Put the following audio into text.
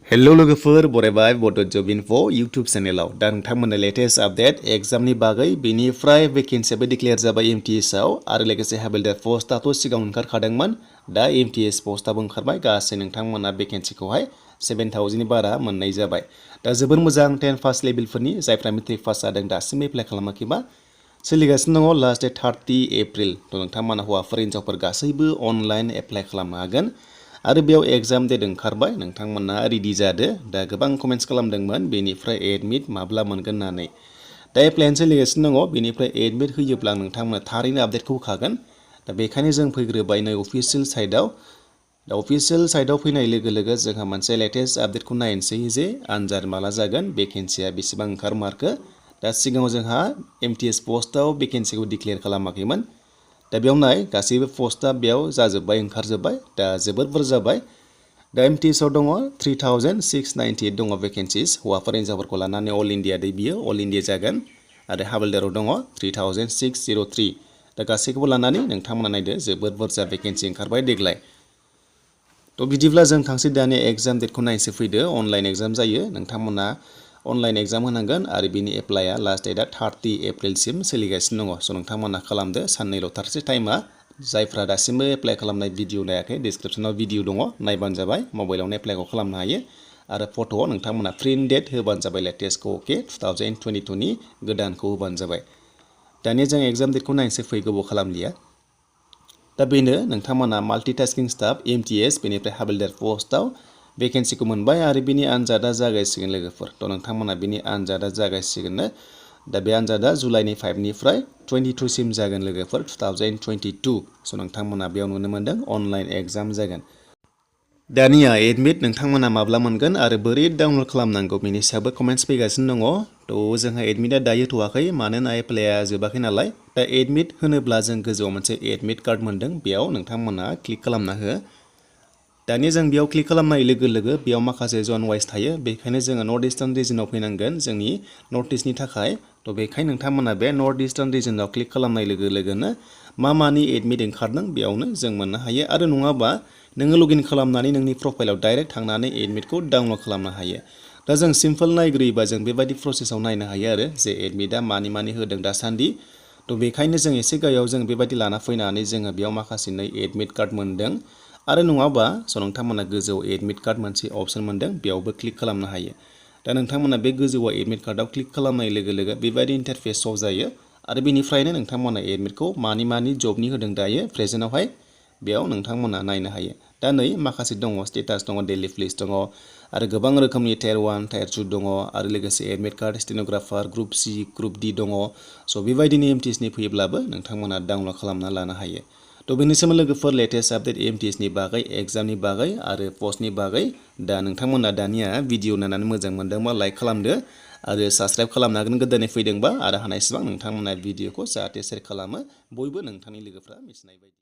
hello लोगोफोर बरायबाय बड जब info YouTube चेनेलाव दा नोंथांमोननो लेटेस्ट आपडेट एग्जामनि बागै बेनिफ्राय भेकेन्सियाबो डिक्लेयार जाबाय एमटिएसआव आरो लोगोसे हाबिलदार पस्टआथ' सिगाङाव ओंखारखादोंमोन दा एमटिएस पस्टआबो ओंखारबाय गासै नोंथांमोना भेकेन्सिखौहाय 7000 नि बारा मोननाय जाबाय दा जोबोर मोजां 10 पास लेभेलफोरनि जायफ्रा मेट्रिक पास जादों दासिम एप्लाइ खालामाखैबा सोलिगासिनो दङ लास्ट डेट 30 एप्रिल थ' नोंथांमोना हौवाफोर हिन्जावफोर गासैबो अनलाइन एप्लाइ खालामनो हागोन आरो बेयाव एग्जाम डेट ओंखारबाय नोंथांमोना रेडि जादो दा गोबां कमेन्ट्स खालामदोंमोन बेनिफ्राय एडमिट माब्ला मोनगोन होननानै दा एप्लाइआनो सोलिगासिनो दङ बेनिफ्राय एडमिट होयोब्ला नोंथांमोना थारैनो आपडेटखौ होखागोन दा बेखायनो जों फैग्रोबाय नै अफिसियेल साइटआव दा अफिसियेल साइटआव फैनाय लोगो लोगो जोंहा मोनसे लेटेस्ट आपडेटखौ नायनोसै जे आनजाद माला जागोन भेकेन्सिया बेसेबां ओंखारमारखो दा सिगाङाव जोंहा एमटिएस पस्टआव भेकेन्सिखौ डिक्लेयार खालामाखैमोन दा बेयाव नाय गासैबो पस्टआ बेयाव जाजोब्बाय ओंखारजोब्बाय दा जोबोद बुरजा जाबाय दा एमटिएसआव दङ 3698 दङ भेकेन्सिस हौवाफोर हिन्जावफोरखौ लानानै अल इन्डिया दै बियो अल इन्डिया जागोन आरो हाबिलदाराव दङ 3603 दा गासैखौबो लानानै नोंथांमोना नायदो जोबोद बुरजा भेकेन्सि ओंखारबाय देग्लाय थ' बिदिब्ला जों थांसै दानि एग्जाम डेटखौ नायनोसै फैदो अनलाइन एग्जाम जायो नोंथांमोना अनलाइन एग्जाम होनांगोन आरो बिनि एप्लाइआ लास्ट डेटआ 30 एप्रिलसिम सोलिगासिनो दङ स' नोंथांमोना खालामदो साननैल' थारसै टाइमा जायफ्रा दासिमबो एप्लाइ खालामनाय भिडिअ नायाखै डिसक्रिपसनाव भिडिअ दङ नायबानो जाबाय मबाइलावनो एप्लाइखौ खालामनो हायो आरो फट'आव नोंथांमोना प्रिन्ट डेट होबानो जाबाय लेटेस्टखौ अके 2022 नि गोदानखौ होबानो जाबाय दानिया जों एग्जाम डेटखौ नायनोसै फै गोबाव खालामलिया दा बेनो नोंथांमोना माल्टिटास्किं स्टाफ एमटिएस बेनिफ्राय हाबिलदार पस्टआव भेकेन्सिखौ मोनबाय आरो बिनि आनजादा जागायसिगोन लोगोफोर थ' नोंथांमोना बिनि आनजादा जागायसिगोननो दा बे आनजादा जुलाइनि 5 निफ्राय 22 सिम जागोन लोगोफोर 2022 स' नोंथांमोना बेयाव नुनो मोनदों अनलाइन एग्जाम जागोन दानिया एडमिट नोंथांमोना माब्ला मोनगोन आरो बोरै डाउनलड खालामनांगौ बेनि सायावबो कमेन्ट्स फैगासिनो दङ थ' जोंहा एडमिटआ दायो थ'वाखै मानोना एप्लाइआ जोबाखै नालाय दा एडमिट होनोब्ला जों गोजौआव मोनसे एडमिट कार्ड मोनदों बेयाव नोंथांमोना क्लिक खालामना हो दानिया जों बेयाव क्लिक खालामनाय लोगो लोगो बेयाव माखासे जन वाइस थायो बेखायनो जोङो नर्थ इस्टार्न रिजनाव फैनांगोन जोंनि नर्थ इस्टनि थाखाय थ' बेखायनो नोंथांमोना बे नर्थ इस्टार्न रिजनाव क्लिक खालामनाय लोगो लोगोनो मानि एडमिट ओंखारदों बेयावनो जों मोननो हायो आरो नङाबा नोङो लगइन खालामनानै नोंनि प्रफाइलाव डाइरेक्ट थांनानै एडमिटखौ डाउनलड खालामनो हायो दा जों सिम्पल नायग्रोयोबा जों बेबायदि प्रसेसआव नायनो हायो आरो जे एडमिटआ मानि होदों दासान्दि थ' बेखायनो जों एसे गाहायाव जों बेबायदि लाना फैनानै जोङो बेयाव माखासे नै एडमिट कार्ड मोनदों आरो नङाबा स' नोंथांमोना गोजौआव एडमिट कार्ड मोनसे अपसन मोनदों बेयावबो क्लिक खालामनो हायो दा नोंथांमोना बे गोजौआव एडमिट कार्डआव क्लिक खालामनाय लोगो लोगो बेबायदि इन्टारफेस शो जायो आरो बेनिफ्रायनो नोंथांमोना एडमिटखौ मानि जबनि होदों दायो प्रेजेन्टआवहाय बेयाव नोंथांमोना नायनो हायो दा नै माखासे दङ स्टेटास दङ डेली प्लिस दङ आरो गोबां रोखोमनि टायार 1 टायार 2 दङ आरो लोगोसे admit card stenographer group C group D दङ स' बेबायदिनो एमटिएसनि फैयोब्लाबो नोंथांमोना डाउनलड खालामना लानो हायो थ' बेनिसिम लोगोफोर लेटेस्ट आपडेट एमटिएसनि बागै एग्जामनि बागै आरो पस्टनि बागै दा नोंथांमोना दानिया भिडिअ नायनानै मोजां मोनदोंबा लाइक खालामदो आरो साबस्क्राइब खालामनो हागोन गोदानै फैदोंबा आरो हानायसेबां नोंथांमोना भिडिअखौ जाहाथे शेयार खालामो बयबो नोंथांनि लोगोफ्रा मिथिनाय बायदि